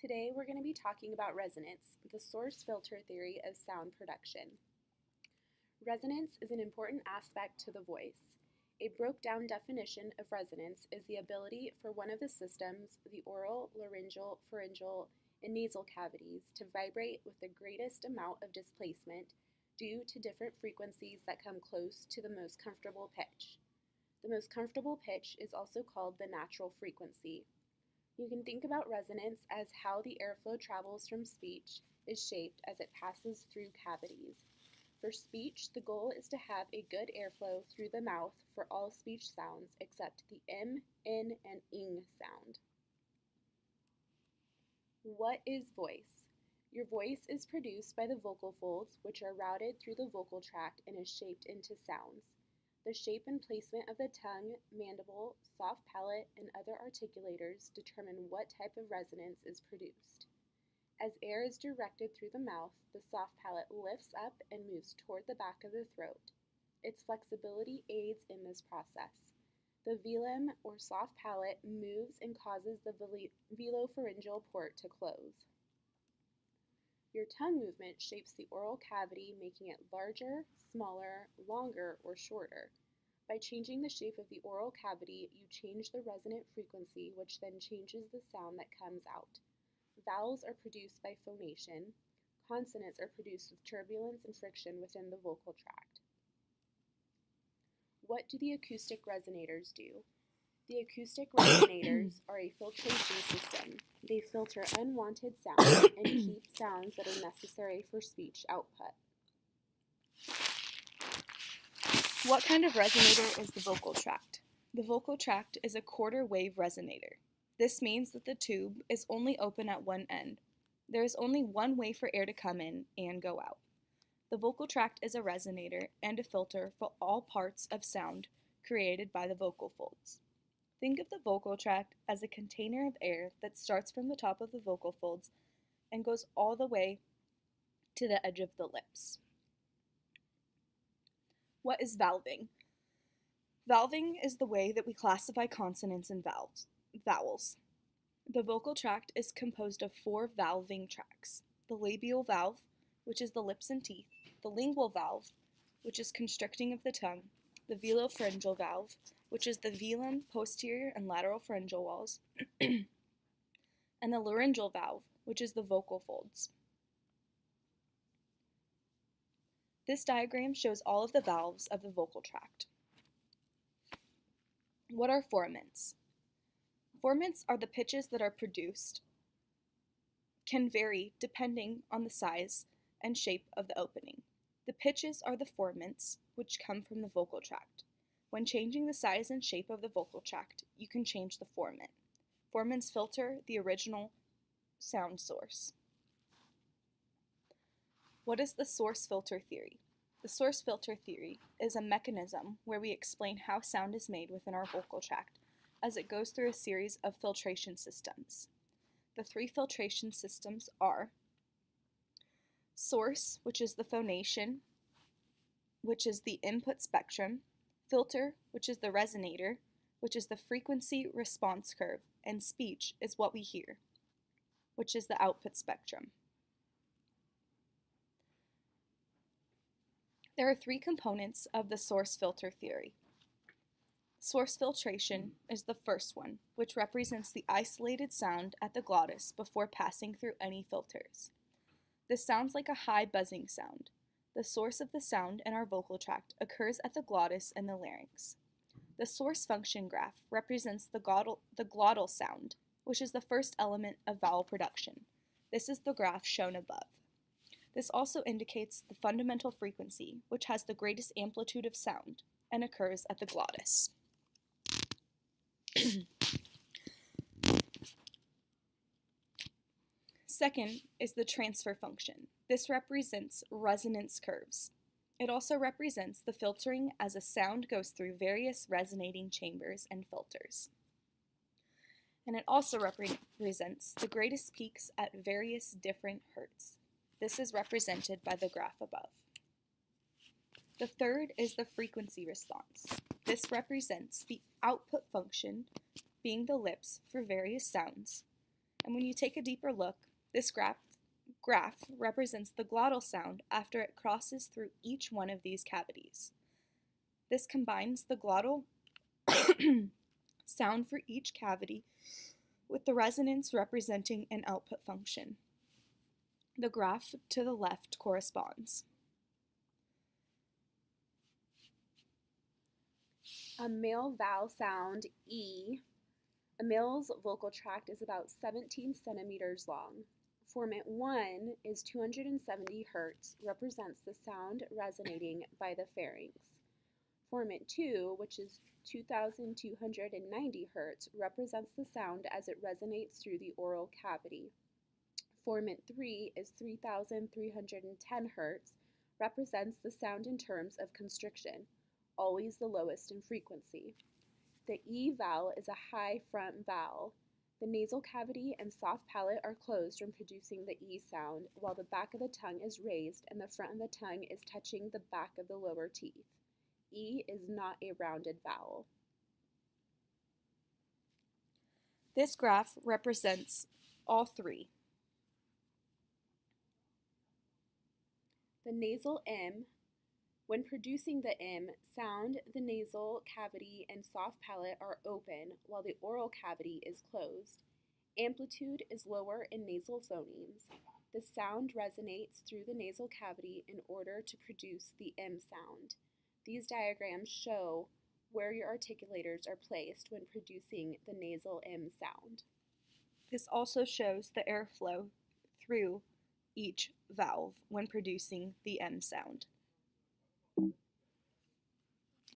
Today we're going to be talking about resonance, the source filter theory of sound production. Resonance is an important aspect to the voice. A broke-down definition of resonance is the ability for one of the systems, the oral, laryngeal, pharyngeal, and nasal cavities, to vibrate with the greatest amount of displacement due to different frequencies that come close to the most comfortable pitch. The most comfortable pitch is also called the natural frequency. You can think about resonance as how the airflow travels from speech is shaped as it passes through cavities. For speech, the goal is to have a good airflow through the mouth for all speech sounds except the m, n, and ing sound. What is voice? Your voice is produced by the vocal folds, which are routed through the vocal tract and is shaped into sounds. The shape and placement of the tongue, mandible, soft palate, and other articulators determine what type of resonance is produced. As air is directed through the mouth, the soft palate lifts up and moves toward the back of the throat. Its flexibility aids in this process. The velum, or soft palate, moves and causes the velopharyngeal port to close. Your tongue movement shapes the oral cavity, making it larger, smaller, longer, or shorter. By changing the shape of the oral cavity, you change the resonant frequency, which then changes the sound that comes out. Vowels are produced by phonation. Consonants are produced with turbulence and friction within the vocal tract. What do the acoustic resonators do? The acoustic resonators are a filtration system. They filter unwanted sounds and keep sounds that are necessary for speech output. What kind of resonator is the vocal tract? The vocal tract is a quarter wave resonator. This means that the tube is only open at one end. There is only one way for air to come in and go out. The vocal tract is a resonator and a filter for all parts of sound created by the vocal folds. Think of the vocal tract as a container of air that starts from the top of the vocal folds and goes all the way to the edge of the lips. What is valving? Valving is the way that we classify consonants and vowels. The vocal tract is composed of 4 valving tracts: the labial valve, which is the lips and teeth, the lingual valve, which is constricting of the tongue, the velopharyngeal valve, which is the velum, posterior and lateral pharyngeal walls, and the laryngeal valve, which is the vocal folds. This diagram shows all of the valves of the vocal tract. What are formants? Formants are the pitches that are produced, can vary depending on the size and shape of the opening. The pitches are the formants, which come from the vocal tract. When changing the size and shape of the vocal tract, you can change the formant. Formants filter the original sound source. What is the source filter theory? The source filter theory is a mechanism where we explain how sound is made within our vocal tract as it goes through a series of filtration systems. The 3 filtration systems are source, which is the phonation, which is the input spectrum, filter, which is the resonator, which is the frequency response curve, and speech is what we hear, which is the output spectrum. There are 3 components of the source filter theory. Source filtration is the first one, which represents the isolated sound at the glottis before passing through any filters. This sounds like a high buzzing sound. The source of the sound in our vocal tract occurs at the glottis and the larynx. The source function graph represents the glottal sound, which is the first element of vowel production. This is the graph shown above. This also indicates the fundamental frequency, which has the greatest amplitude of sound and occurs at the glottis. Second is the transfer function. This represents resonance curves. It also represents the filtering as a sound goes through various resonating chambers and filters. And it also represents the greatest peaks at various different hertz. This is represented by the graph above. The third is the frequency response. This represents the output function, being the lips for various sounds, And when you take a deeper look, this graph represents the glottal sound after it crosses through each one of these cavities. This combines the glottal sound for each cavity with the resonance representing an output function. The graph to the left corresponds. A male vowel sound, E. A male's vocal tract is about 17 centimeters long. Formant 1 is 270 Hz, represents the sound resonating by the pharynx. Formant 2, which is 2,290 Hz, represents the sound as it resonates through the oral cavity. Formant 3 is 3,310 Hz, represents the sound in terms of constriction, always the lowest in frequency. The E vowel is a high front vowel. The nasal cavity and soft palate are closed when producing the E sound, while the back of the tongue is raised and the front of the tongue is touching the back of the lower teeth. E is not a rounded vowel. This graph represents all three. The nasal M. When producing the M sound, the nasal cavity and soft palate are open while the oral cavity is closed. Amplitude is lower in nasal phonemes. The sound resonates through the nasal cavity in order to produce the M sound. These diagrams show where your articulators are placed when producing the nasal M sound. This also shows the airflow through each valve when producing the M sound.